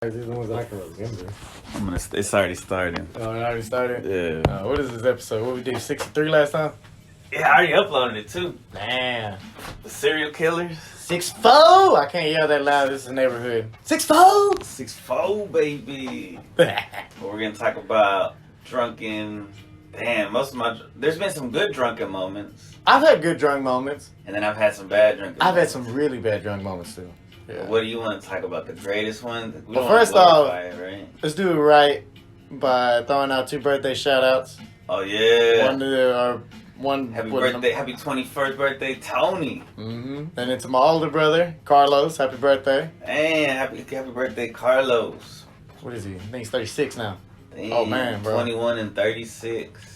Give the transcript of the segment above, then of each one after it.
These are the ones I can remember. It's already starting. Oh, it already started? Yeah. What is this episode? What we did, 63 last time? Yeah, I already uploaded it too. Man. The serial killers. 6'4"! I can't yell that loud. This is the neighborhood. 6'4"! 6'4", baby. We're gonna talk about drunken. Damn, there's been some good drunken moments, I've had good drunk moments. and then I've had some bad drunken. I've had moments. some really bad drunk moments too. Yeah. What do you want to talk about? The greatest one? We Well, don't wanna first off, glorify it, right? Let's do it right by throwing out 2 birthday shout outs. Oh yeah. One to our one. Happy birthday! Happy 21st birthday, Tony. Mm-hmm. And it's my older brother, Carlos. Happy birthday. And happy birthday, Carlos. What is he? I think he's 36 now. Damn, Oh, man, bro. 21 and 36.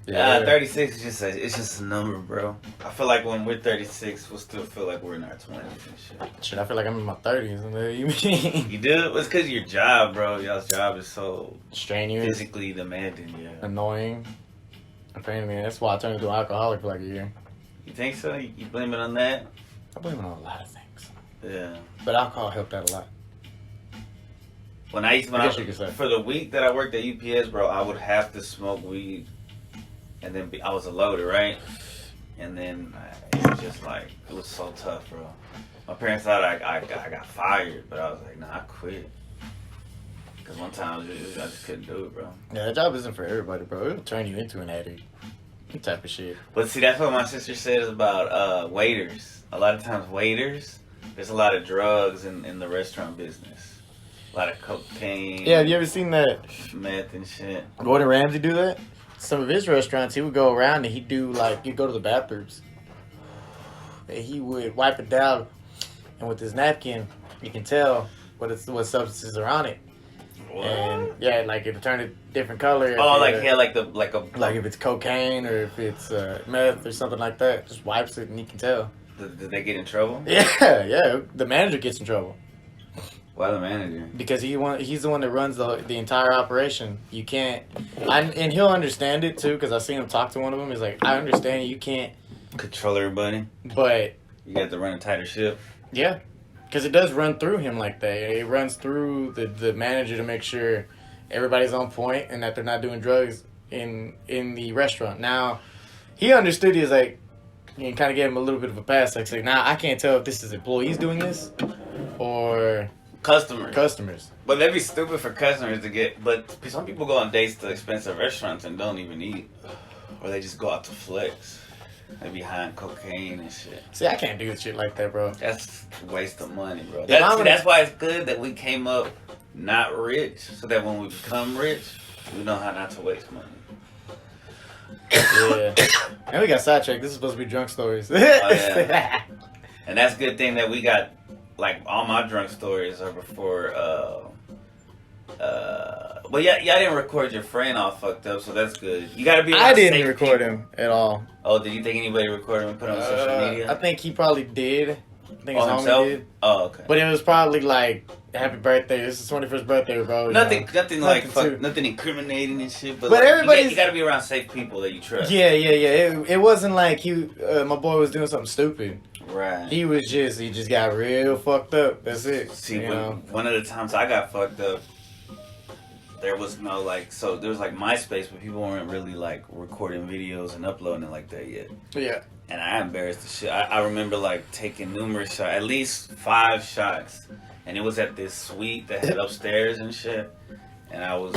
Yeah. 36 is just a number, bro. I feel like when we're 36, we'll still feel like we're in our 20s and shit. Shit, I feel like I'm in my 30s. What do you mean? You do? It's because of your job, bro. Y'all's job is so Strenuous, physically demanding, yeah. annoying, a pain in the ass. That's why I turned into an alcoholic for like a year. You think so? You blame it on that? I blame it on a lot of things. Yeah. But alcohol helped out a lot. I guess you could say. For the week that I worked at UPS, bro, I would have to smoke weed. And then I was a loader, right? And then it was just like, it was so tough, bro. My parents thought I got fired, but I was like, nah, I quit. Because one time I just couldn't do it, bro. Yeah, that job isn't for everybody, bro. It'll turn you into an addict. That type of shit. But see, that's what my sister says about waiters. A lot of times waiters, there's a lot of drugs in the restaurant business. A lot of cocaine. Yeah, have you ever seen that Meth and shit. Gordon Ramsay do that? Some of his restaurants, he would go around and he'd do like, he'd go to the bathrooms. And he would wipe it down, and with his napkin, you can tell what substances are on it. What? And yeah, like it'll turn a different color. Oh, like if, yeah, like if it's cocaine or if it's meth or something like that. Just wipes it and you can tell. Did they get in trouble? Yeah. The manager gets in trouble Why the manager? because he's the one that runs the entire operation. You can't, and he'll understand it too because I seen him talk to one of them. He's like, I understand you can't, Control everybody. but You got to run a tighter ship. yeah, because it does run through him like that. It runs through the manager to make sure everybody's on point and that they're not doing drugs in the restaurant. Now, he understood. He was like, you kind of gave him a little bit of a pass. Like, now I can't tell if this is employees doing this or customers. But that'd be stupid for customers to get. But some people go on dates to expensive restaurants and don't even eat. Or they just go out to flex. They be high on cocaine and shit. See, I can't do shit like that, bro. That's a waste of money, bro. Yeah, That's why it's good that we came up not rich. So that when we become rich, we know how not to waste money. Yeah. And we got sidetracked. This is supposed to be drunk stories. Yeah. And that's a good thing that we got, like, all my drunk stories are before, well, yeah, y'all didn't record your friend all fucked up, so that's good. You gotta be I didn't safe record people. him at all. Oh, did you think anybody recorded him and put it on social media? I think he probably did. I think his homie himself? did. Oh, okay. But it was probably like, happy birthday. This is 21st birthday, bro. Nothing like too. nothing incriminating and shit. But But like, everybody's- you gotta be around safe people that you trust. Yeah. It wasn't like my boy was doing something stupid. Right. He just got real fucked up. That's it. See, you know? one of the times I got fucked up, there was no there was like MySpace, but people weren't really like recording videos and uploading it like that yet. Yeah. And I embarrassed the shit. I remember like taking numerous shots, at least 5 shots, and it was at this suite that had upstairs and shit. And I was,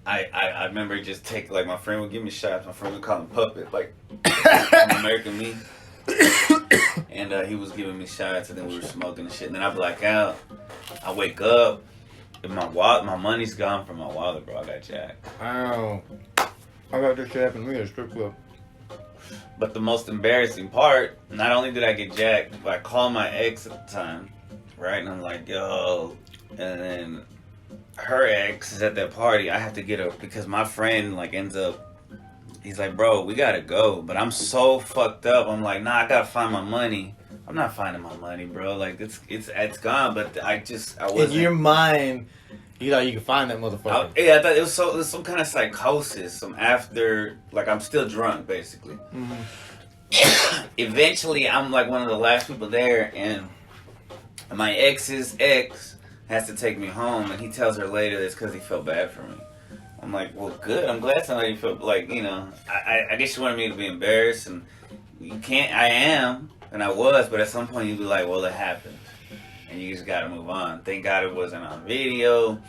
I remember just take like my friend would give me shots. My friend would call him Puppet, like from American Me. And he was giving me shots, and then we were smoking and shit. And then I black out. I wake up, and my money's gone from my wallet, bro. I got jacked. Oh. I got this shit happen to me at a strip club. But the most embarrassing part, not only did I get jacked, but I called my ex at the time, right? And I'm like, yo. And then her ex is at that party. I have to get her because my friend like ends up, he's like, bro, we gotta go. But I'm so fucked up. I'm like, nah, I gotta find my money. I'm not finding my money, bro. Like it's gone. But I wasn't. In your mind, you thought you could find that motherfucker. I thought it was some kind of psychosis. Some after, like I'm still drunk, basically. Mm-hmm. Eventually, I'm like one of the last people there, and And my ex's ex has to take me home, and he tells her later that it's because he felt bad for me. I'm like, well, good. I'm glad somebody felt like, you know, I guess she wanted me to be embarrassed, and you can't. I am, and I was, but at some point you'd be like, well, it happened, and you just got to move on. Thank God it wasn't on video.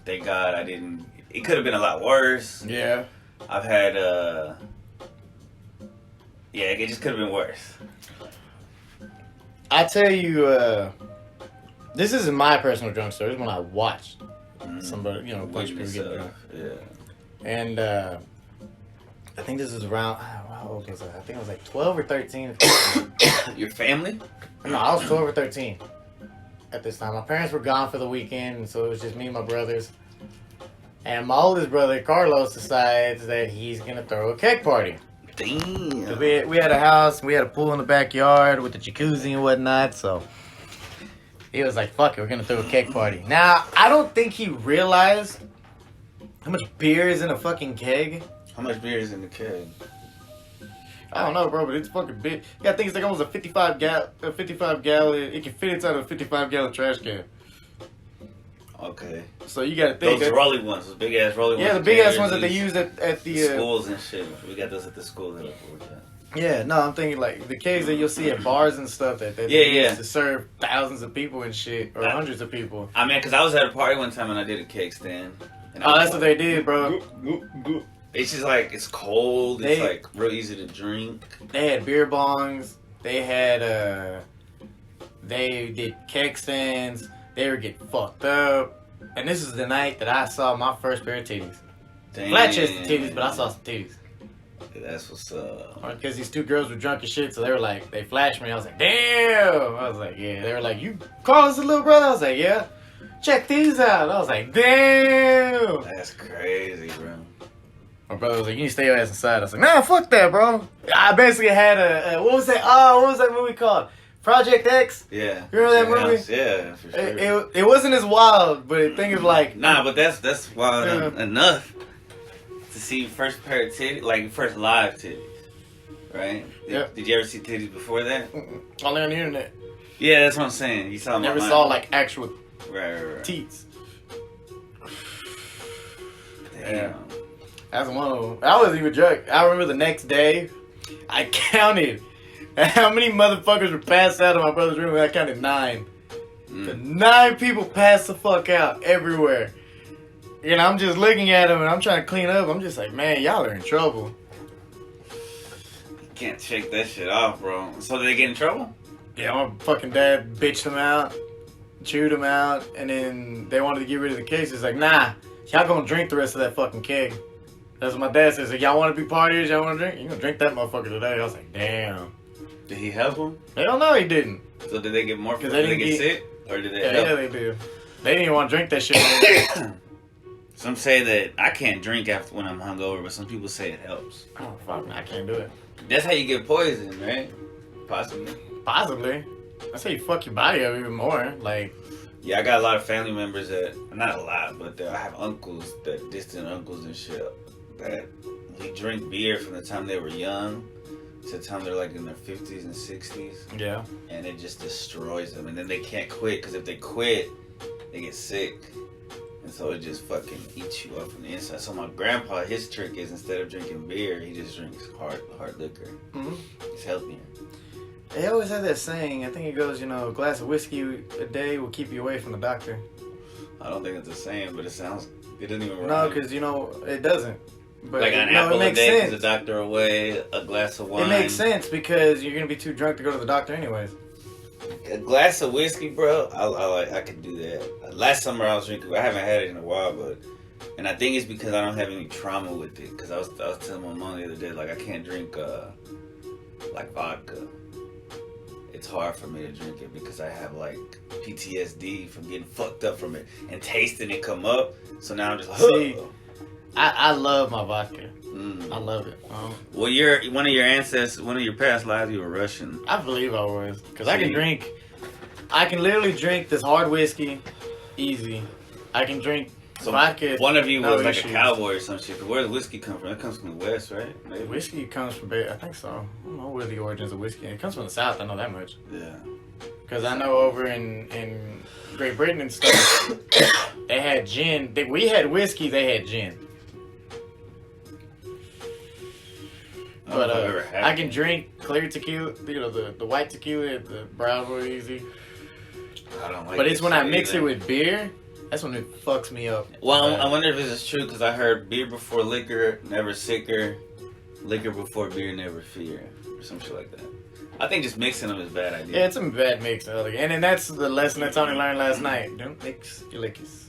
Thank God I didn't. It could have been a lot worse. Yeah. I've had, yeah, it just could have been worse. I tell you, this isn't my personal drunk story. This is when I watched somebody, you know, punch people get drunk. Yeah. And I think this is around, how old was I? I think I was like 12 or 13. Your family? No, I was 12 or 13 at this time. My parents were gone for the weekend, so it was just me and my brothers. And my oldest brother, Carlos, decides that he's going to throw a keg party. Damn. We had a house, we had a pool in the backyard with the jacuzzi and whatnot, so he was like, fuck it, we're going to throw a keg party. Now, I don't think he realized how much beer is in a fucking keg. How much beer is in the keg? I don't know, bro, but it's fucking big. You gotta think it's like almost a 55 gallon, it can fit inside a 55 gallon trash can. Okay. So you gotta think. Those rolly ones, those big ass rolly ones. Yeah, the big ass ones that they use at the schools and shit. We got those at the school that Yeah, no, I'm thinking like the kegs that you'll see at bars and stuff that they use to serve thousands of people and shit, or hundreds of people. I mean, because I was at a party one time and I did a keg stand. And Oh, that's what they did, bro. It's just like, it's cold, it's like real easy to drink. They had beer bongs, they had, they did keg stands, they were getting fucked up. And this is the night that I saw my first pair of titties. Damn. Flat chested titties, but I saw some titties. That's what's up. Because these two girls were drunk as shit, so they were like, they flashed me. I was like, damn. I was like, yeah. They were like, you Carlos' little brother? I was like, yeah. Check these out. I was like, damn. That's crazy, bro. My brother was like, you need to stay your ass inside. I was like, nah, fuck that, bro. I basically had a what was that? Oh, what was that movie called? Project X? Yeah. You remember that movie? Yeah, for sure. It wasn't as wild, but the thing is like... Nah, but that's wild enough to see first pair of titties, like first live titties, right? Yep. Did you ever see titties before that? Only on the internet. Yeah, that's what I'm saying. You saw them Never saw like actual right. teats. Damn. Yeah. That's one of them. I wasn't even drunk. I remember the next day, I counted how many motherfuckers were passed out in my brother's room. I counted 9. The 9 people passed the fuck out everywhere. And I'm just looking at them and I'm trying to clean up. I'm just like, man, y'all are in trouble. You can't shake that shit off, bro. So did they get in trouble? Yeah, my fucking dad bitched them out, chewed them out, and then they wanted to get rid of the case. It's like, nah, y'all gonna drink the rest of that fucking keg. That's what my dad says. Like, y'all want to be partiers? Y'all want to drink? You gonna drink that motherfucker today? I was like, damn. Did he help them? Hell no, he didn't. So did they get more? Because did they get sick? Or did they help? Yeah, they do. They didn't even want to drink that shit. Some say that I can't drink after when I'm hungover, but some people say it helps. Oh, fuck, I can't do it. That's how you get poisoned, right? Possibly. Possibly. That's how you fuck your body up even more. Like, yeah, I got a lot of family members that, not a lot, but I have uncles, that distant uncles and shit, that we drink beer from the time they were young to the time they're like in their 50s and 60s. yeah. And it just destroys them. And then they can't quit, because if they quit, they get sick. And so it just fucking eats you up from the inside. So my grandpa, his trick is instead of drinking beer, he just drinks hard liquor. Mm-hmm. It's healthier. They always have that saying. I think it goes, a glass of whiskey a day will keep you away from the doctor. I don't think it's the same, but it doesn't even rhyme. No, because, it doesn't. But, like an apple it a makes day sense. keeps the doctor away, a glass of wine. It makes sense because you're going to be too drunk to go to the doctor anyways. A glass of whiskey, bro, I could do that. Last summer I was drinking, I haven't had it in a while, and I think it's because I don't have any trauma with it. Because I was telling my mom the other day, like, I can't drink, like, vodka. It's hard for me to drink it because I have, like, PTSD from getting fucked up from it and tasting it come up. So now I'm just like, see, I love my vodka. Mm. I love it. Well, one of your past lives, you were Russian. I believe I was. Because I can literally drink this hard whiskey easy. I can drink vodka. One of you was like issues. a cowboy or some shit. Where does whiskey come from? It comes from the West, right? Maybe. Whiskey comes from, I think so. I don't know where the origins of whiskey. It comes from the South, I know that much. Yeah. Because I know over in Great Britain and stuff, they had gin. We had whiskey, they had gin. But I can drink clear tequila, the white tequila, the Bravo Easy. I don't like But it's when I mix either. it with beer, that's when it fucks me up. Well, I wonder if this is true because I heard beer before liquor, never sicker. Liquor before beer, never fear. Or some shit like that. I think just mixing them is a bad idea. Yeah, it's a bad mix. And then that's the lesson that Tony learned last night. Don't mix your liquors.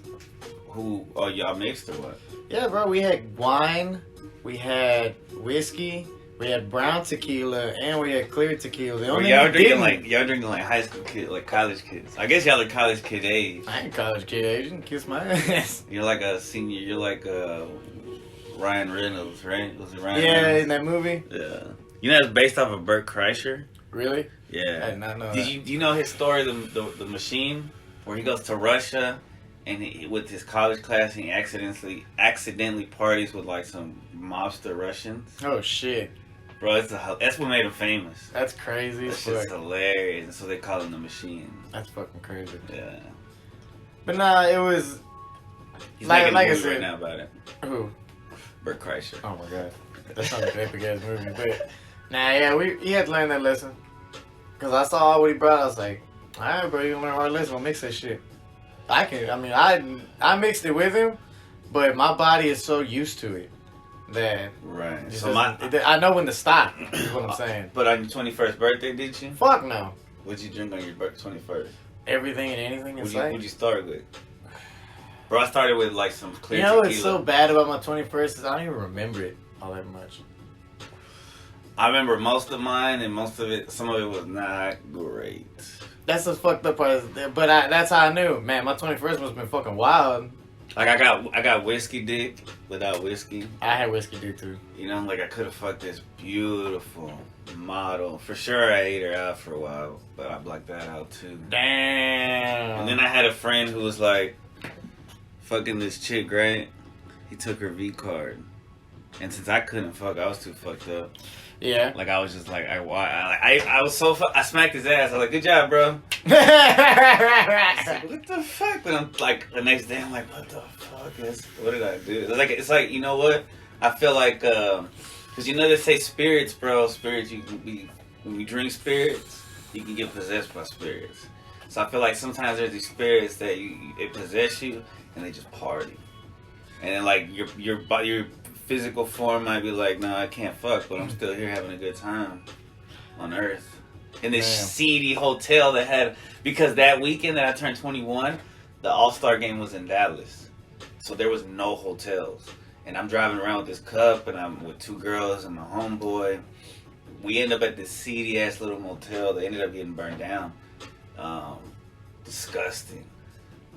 Who? Oh, y'all mixed or what? Yeah, bro, we had wine, we had whiskey, we had brown tequila, and we had clear tequila. The Or only y'all thing we drinking like high school kids, like college kids. I guess y'all are college kid age. I ain't college kid age. You can kiss my ass. You're like a senior. You're like Ryan Reynolds, right? Was it Ryan? Yeah, Reynolds? in that movie. Yeah. You know it's based off of Bert Kreischer. Really? Yeah. I did not know Do that. you know his story, the machine, where he goes to Russia, and with his college class, he accidentally parties with like some mobster Russians. Oh, shit. Bro, that's what made him famous. That's crazy as That's just fuck. hilarious, and so they call him the machine. That's fucking crazy. Yeah. But nah, it was... He's Like making I a movie said- right now about it. Who? Bert Kreischer. Oh my god. That's not an epic ass movie. But, nah, yeah, he had to learn that lesson. Because I saw what he brought, I was like, alright, bro, you gonna learn a hard lesson. We'll mix that shit. I mixed it with him, but my body is so used to it that Right. it So I know when to stop, is what I'm saying. But on your 21st birthday, did you? Fuck no. What'd you drink on your 21st? Everything and anything in sight. What'd you start with? Bro, I started with like some clear You know tequila. what's so bad about my 21st is I don't even remember it all that much. I remember most of mine, and some of it was not great. That's the fucked up part. But that's how I knew. Man, my 21st must have been fucking wild. Like I got whiskey dick without whiskey. I had whiskey dude too. You know, like I could have fucked this beautiful model. For sure, I ate her out for a while, but I blacked that out too. Damn. And then I had a friend who was like, fucking this chick, right? He took her V card, and since I couldn't fuck, I was too fucked up. Yeah. Like I was just like, I was so I smacked his ass. I was like, good job, bro. I was like, what the fuck? But I'm like, the next day, I'm like, what the fuck? What did I do? It's like, you know what? I feel like, because you know they say spirits, bro. Spirits, you can be, when you drink spirits, you can get possessed by spirits. So I feel like sometimes there's these spirits that it possess you, and they just party. And then like your physical form might be like, no, I can't fuck, but I'm still here having a good time on Earth. In this Damn. seedy hotel that had, because that weekend that I turned 21, the All-Star game was in Dallas. So there was no hotels. And I'm driving around with this cup, and I'm with two girls and my homeboy. We end up at this seedy ass little motel that ended up getting burned down. Disgusting.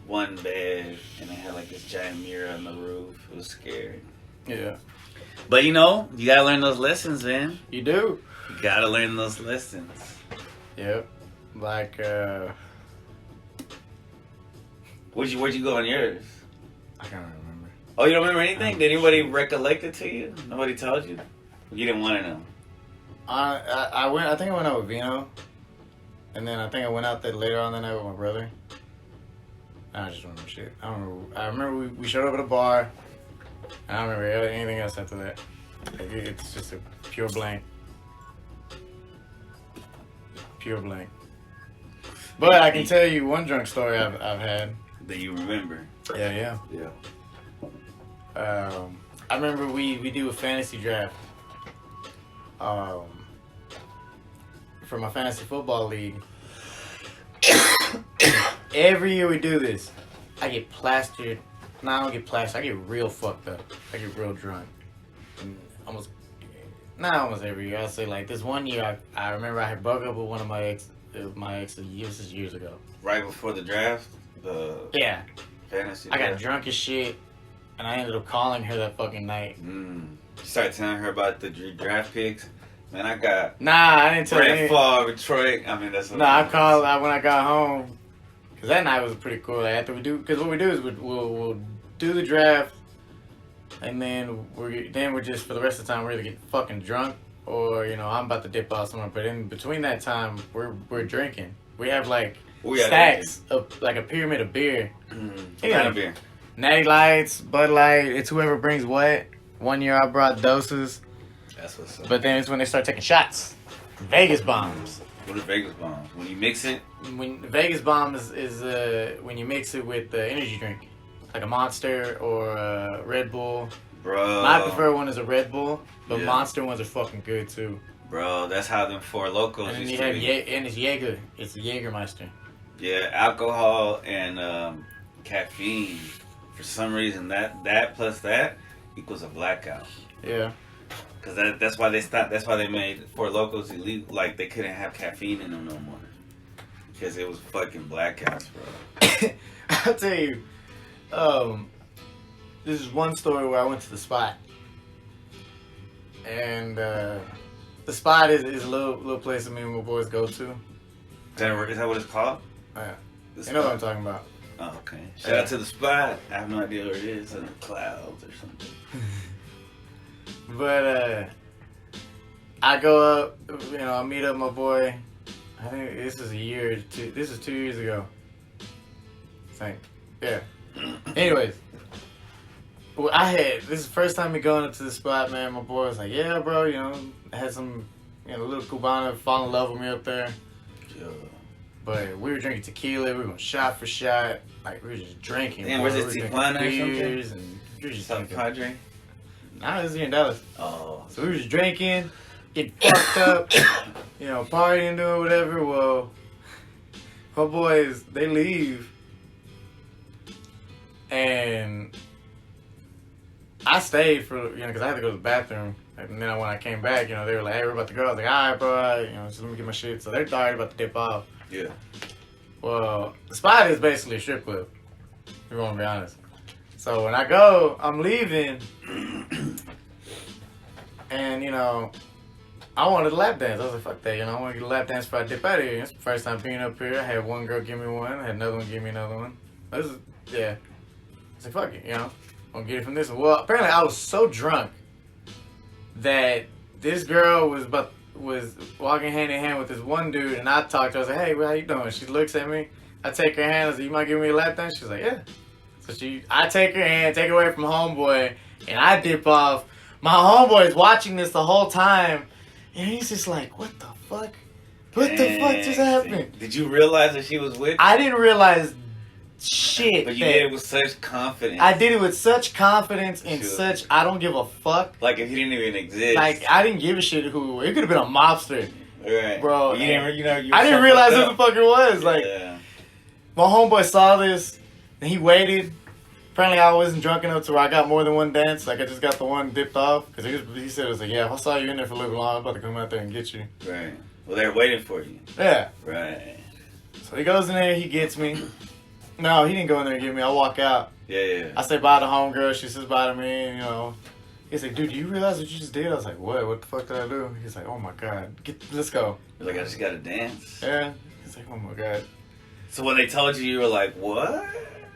One bed, and they had like this giant mirror on the roof. It was scary. Yeah. But you know, you gotta learn those lessons, man. You do. You gotta learn those lessons. Yep. Like, Where'd you go on yours? I can't remember. Oh, you don't remember anything? Did anybody recollect it to you? Nobody told you? You didn't want to know. I think I went out with Vino. And then I think I went out there later on that night with my brother. I just don't remember shit. I don't remember. I remember we showed up at a bar. I don't remember anything else after that. Like, it's just a pure blank. Pure blank. But I can tell you one drunk story I've had. That you remember. Yeah. I remember we do a fantasy draft. For my fantasy football league. Every year we do this. I get plastered. No, I don't get plastered. I get real fucked up. I get real drunk. And almost every year. I'll say like this one year. I remember I had broke up with one of my ex. This is years ago. Right before the draft, the Yeah. fantasy I got draft. drunk as shit, and I ended up calling her that fucking night. You started telling her about the draft picks. Man, I got Nah, I didn't tell her. Brett Favre, Troy. I mean, that's what I called when I got home. Cause that night was pretty cool. After we do, cause what we do is we'll do the draft, and then we're just for the rest of the time we're either get fucking drunk or I'm about to dip out somewhere. But in between that time we're drinking. We have like We got stacks of like a pyramid of beer. What Yeah. kind of beer? Natty Lights, Bud Light. It's whoever brings what. One year I brought doses, That's what's up. but then it's when they start taking shots. Vegas bombs. What is Vegas bomb? When you mix it, When Vegas bomb is when you mix it with the energy drink, like a Monster or a Red Bull. bro. My preferred one is a Red Bull, but Yeah. Monster ones are fucking good too. Bro, that's how them Four Locos And then used you to have be. and it's Jaeger. It's Jägermeister. Yeah, alcohol and caffeine. For some reason, that plus that equals a blackout. Yeah. Cause that's why they stopped. That's why they made Four Locos illegal. Like they couldn't have caffeine in them no more. Because it was fucking blackouts, bro. I'll tell you. This is one story where I went to the spot, and the spot is a little place that me and my boys go to. Is that what it's called? Yeah. The You know what I'm spot? talking about. Oh, okay. Shout out to the spot. I have no idea where it is. In the clouds or something. But I go up, I meet up my boy. I think this is this is 2 years ago. I think. Yeah. Anyways. Well, this is the first time me going up to the spot, man. My boy was like, yeah, bro, I had some, little Cubana fall in love with me up there. Yeah. But we were drinking tequila, we were going shot for shot. Like, we were just drinking. Damn, bro. was it We were drinking Tijuana or something? beers and we were just South drinking. Padre? Nah, this is here in Dallas. Oh. So we were just drinking, getting fucked up, partying, doing whatever. Well, my boys, they leave. And I stayed for, because I had to go to the bathroom. And then when I came back, they were like, hey, we're about to go. I was like, all right, bro, just let me get my shit. So they're already about to dip off. Yeah. Well, the spot is basically a strip club. We're going to be honest. So when I go, I'm leaving. And, I wanted a lap dance. I was like, fuck that, I want to get a lap dance before I dip out of here. It's the first time being up here. I had one girl give me one. I had another one give me another one. I was like, fuck it, I'm going to get it from this one. Well, apparently I was so drunk that this girl was walking hand in hand with this one dude, and I talked to her. I was like, hey, how you doing? She looks at me. I take her hand. I was like, you might give me a lap dance? She's like, yeah. So I take her hand, take her away from homeboy, and I dip off. My homeboy is watching this the whole time, and he's just like, what the fuck? What the fuck just happened? Did you realize that she was with you? I didn't realize shit. But you did it with such confidence. I did it with such confidence and Sure. such, I don't give a fuck. Like if he didn't even exist. Like, I didn't give a shit who, it could have been a mobster. Right. Bro, You didn't, you were I didn't so realize fucked who up. the fuck it was. Like, Yeah. my homeboy saw this, and he waited. Apparently, I wasn't drunk enough to where I got more than one dance. Like, I just got the one dipped off. Because he said, it was like, yeah, if I saw you in there for a little long, I'm about to come out there and get you. Right. Well, they're waiting for you. Yeah. Right. So he goes in there, he gets me. No, he didn't go in there and get me. I walk out. Yeah. I say bye to homegirl. She says bye to me, and, He's like, dude, do you realize what you just did? I was like, what? What the fuck did I do? He's like, oh my God. Let's go. You're like, I just gotta dance. Yeah. He's like, oh my God. So when they told you, you were like, what?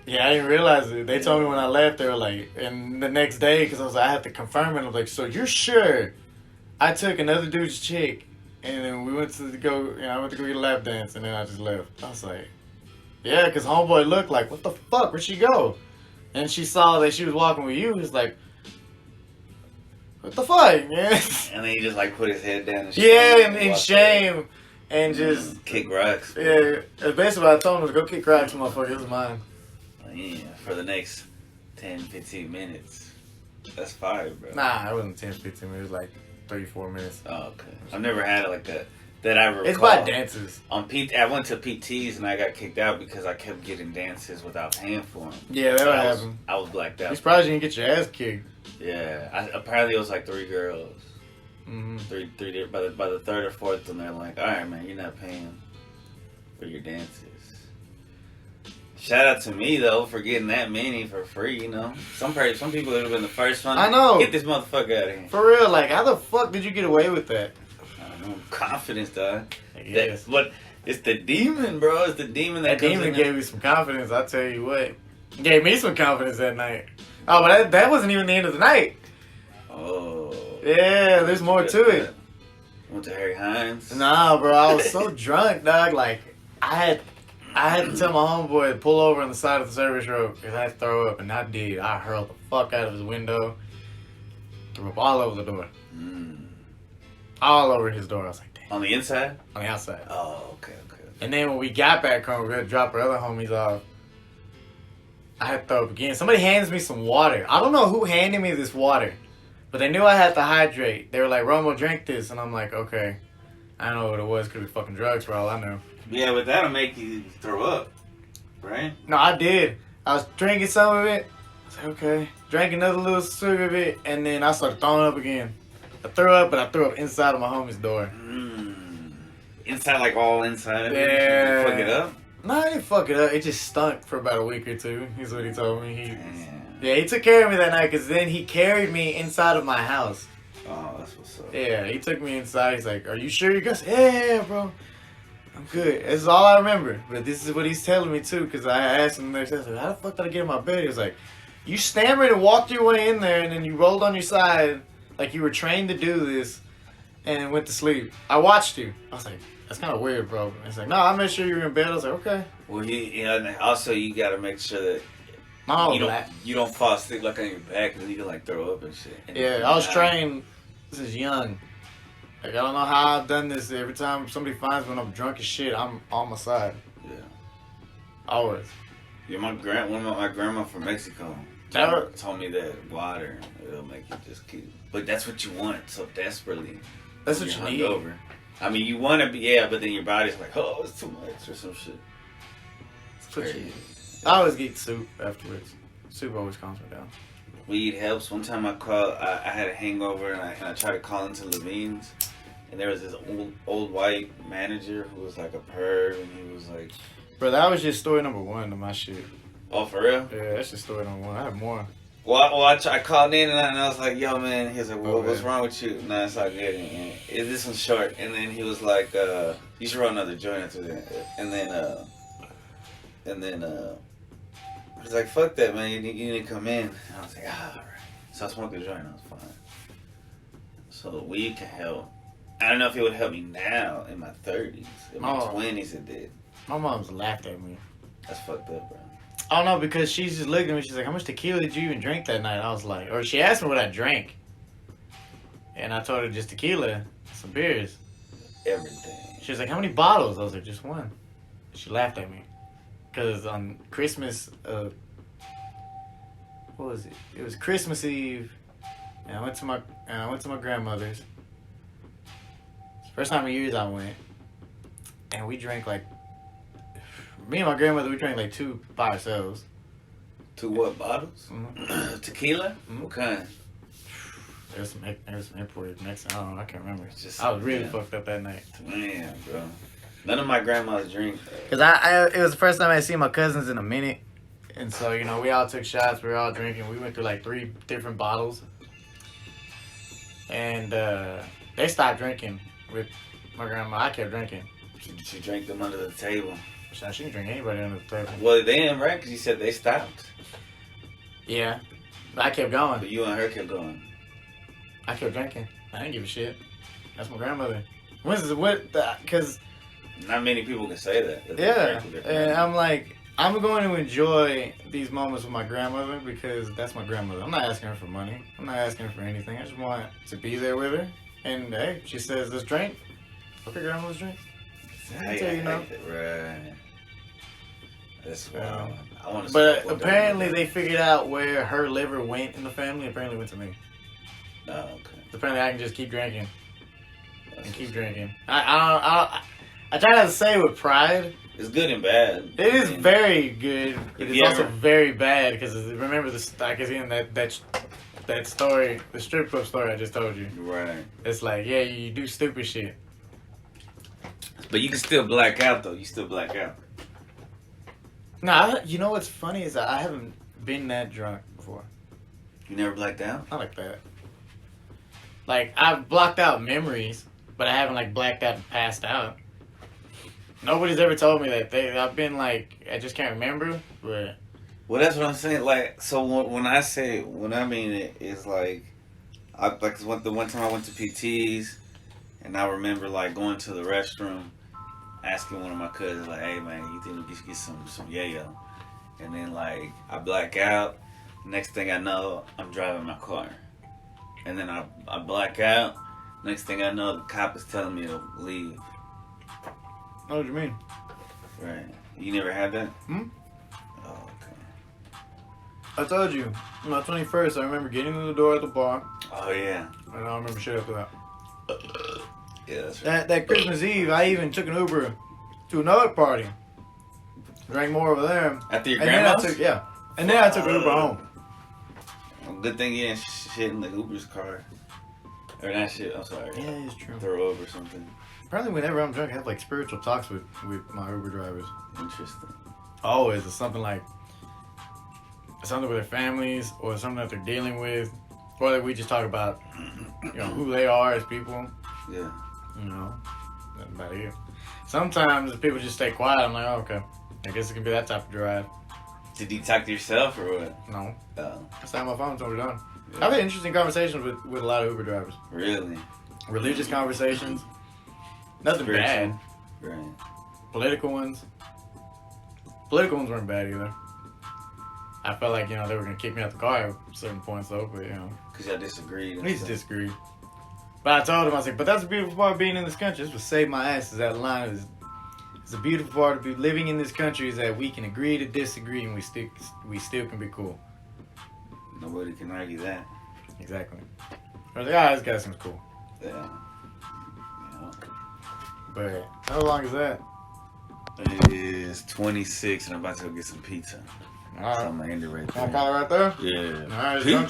Yeah, I didn't realize it. They told me when I left, they were like, and the next day, because I had to confirm it, I was like, so you're sure I took another dude's chick, and then we went to I went to go get a lap dance, and then I just left. I was like, yeah, because homeboy looked like, what the fuck, where'd she go? And she saw that she was walking with you, he's like, what the fuck, man? And then he just like put his head down and Yeah, in walked away. shame, and just, kick rocks. yeah, basically what I told him was go kick rocks, motherfucker, it was mine. Yeah, for the next 10, 15 minutes. That's fire, bro. Nah, it wasn't 10, 15 minutes, like 34 minutes. Oh, okay. I've never had it like that I recall. It's by dances. I went to PTs and I got kicked out because I kept getting dances without paying for them. Yeah, that'll happen. I was blacked out. You surprised you didn't get your ass kicked. Yeah, apparently it was like 3 girls. Mm-hmm. Three. By the third or fourth, and they're like, "All right, man, you're not paying for your dances." Shout out to me though for getting that many for free. Some people would have been the first one. I know. Get this motherfucker out of here. For real, like, how the fuck did you get away with that? I don't know. Confidence, dog. Yes. But it's the demon, bro. It's the demon That comes demon in gave you some confidence, I'll tell you what. Gave me some confidence that night. Oh, but that wasn't even the end of the night. Oh. Yeah, there's more to it. Went to Harry Hines. Nah, bro, I was so drunk, dog. Like, I had to tell my homeboy to pull over on the side of the service road because I had to throw up, and I did. I hurled the fuck out of his window, threw up all over the door, all over his door. I was like, damn. On the inside? On the outside. Oh, okay. And then when we got back home, we had to drop our other homies off. I had to throw up again. Somebody hands me some water. I don't know who handed me this water, but they knew I had to hydrate. They were like, Romo, drink this. And I'm like, okay. I don't know what it was. Could be fucking drugs for all I know. Yeah, but that'll make you throw up, right? No, I did. I was drinking some of it. I was like, okay. Drank another little swig of it, and then I started throwing up again. I threw up, but I threw up inside of my homie's door. Inside, like all inside? Yeah. Fuck it up? No, I didn't fuck it up. It just stunk for about a week or two. Is what he told me. He took care of me that night because then he carried me inside of my house. Oh, that's what's up. Yeah, he took me inside. He's like, are you sure you're good? Yeah, bro. I'm good. That's all I remember. But this is what he's telling me, too, because I asked him the next day, I was like, how the fuck did I get in my bed? He was like, you stammered and walked your way in there, and then you rolled on your side like you were trained to do this, and then went to sleep. I watched you. I was like, that's kind of weird, bro. He's like, no, I made sure you were in bed. I was like, okay. Well, and also you got to make sure that you don't fall asleep like on your back because you can like throw up and shit. And I was trained since young. Like, I don't know how I've done this. Every time somebody finds me when I'm drunk as shit, I'm on my side. Yeah. Always. Yeah, my grandma from Mexico told me that water, it'll make you just keep. But that's what you want so desperately. That's what you need. Over. I mean, you want to be, but then your body's like, oh, it's too much or some shit. It's crazy. I always get soup afterwards. Soup always calms me down. Weed helps. One time I had a hangover and I tried to call into Levine's, and there was this old white manager who was like a perv, and he was like, bro, that was just story number one of my shit. Oh, for real? Yeah, that's just story number one. I have more. Well, I called in and I was like, yo, man. He was like, well, what's wrong with you? No, it's all good. And this one's short. And then he was like, you should roll another joint after that. And then I was like, fuck that, man. You need to come in. And I was like, all right. So I smoked the joint. I was fine. So weed can help. I don't know if it would help me now in my 30s. In my 20s, it did. My mom's laughed at me. That's fucked up, bro. I don't know, because she's just looking at me. She's like, how much tequila did you even drink that night? I was like, or she asked me what I drank. And I told her just tequila, some beers. Everything. She was like, how many bottles? I was like, just one. She laughed at me. Because on Christmas, what was it? It was Christmas Eve. And I went to my grandmother's. It's the first time in years I went. And we drank like, me and my grandmother, we drank like 2 by ourselves. 2 what bottles? Mm-hmm. Tequila? Mm-hmm. What kind? There was some imported Mexican. I don't know. I can't remember. I was really fucked up that night. Man, bro. None of my grandmas drink. Cause it was the first time I seen my cousins in a minute, and so we all took shots. We were all drinking. We went through like 3 different bottles, and they stopped drinking with my grandma. I kept drinking. She drank them under the table. She didn't drink anybody under the table. Well, they didn't, right? Because you said they stopped. Yeah, but I kept going. But you and her kept going. I kept drinking. I didn't give a shit. That's my grandmother. Because not many people can say that. Yeah, and I'm like, I'm going to enjoy these moments with my grandmother because that's my grandmother. I'm not asking her for money. I'm not asking her for anything. I just want to be there with her. And hey, she says, let's drink. Okay, grandma, let's drink. Right. That's wild. But apparently they figured out where her liver went in the family. Apparently went to me. Oh, okay. Apparently I can just keep drinking. Keep drinking. I try not to say with pride. It's good and bad. It is very good. It is also very bad because remember that story, the strip club story I just told you. Right. It's like, yeah, you do stupid shit. But you can still black out, though. You still black out. Nah, you know what's funny is I haven't been that drunk before. You never blacked out? Not like that. Like, I've blocked out memories, but I haven't, like, blacked out and passed out. Nobody's ever told me that. I've been, like, I just can't remember, but... Well, that's what I'm saying. Like, so when I mean it, it's like... the one time I went to PT's, and I remember, like, going to the restroom asking one of my cousins, like, hey, man, you think we should get some yayo? And then, like, I black out. Next thing I know, I'm driving my car. And then I black out. Next thing I know, the cop is telling me to leave. What do you mean? Right. You never had that? Hmm? Oh, okay. I told you, on my 21st, I remember getting to the door at the bar. Oh, yeah. I don't remember shit after that. Yeah, that's right. That Christmas Eve, I even took an Uber to another party. Drank more over there. After your And then I grandma's? took, and then I took an Uber home. Well, good thing you didn't shit in the Uber's car. Or not shit, I'm sorry. Yeah, it's true. Throw over something. Apparently, whenever I'm drunk, I have like spiritual talks with my Uber drivers. Interesting. Always, it's something like something with their families or something that they're dealing with, or that we just talk about, who they are as people. Yeah. That's about it. Sometimes people just stay quiet. I'm like, oh, okay, I guess it can be that type of drive. Did you talk to yourself or what? No, Oh, I stay on my phone until we're done. yeah. I've had interesting conversations with a lot of Uber drivers. Really? Religious conversations. Nothing Spiritual. bad. Right. Political ones. Political ones weren't bad either. I felt like, they were going to kick me out the car at certain points though, but, Because y'all disagreed. and we just stuff. disagreed. But I told him, I was like, but that's the beautiful part of being in this country. This would save my ass, is that line. It's a beautiful part of living in this country is that we can agree to disagree and we still can be cool. Nobody can argue that. Exactly. I was like, this guy seems cool. Yeah. But how long is that? It is 26 and I'm about to go get some pizza. All So right. I'm going to end it right Can I there. call it right there? Yeah. All right, Peace. done.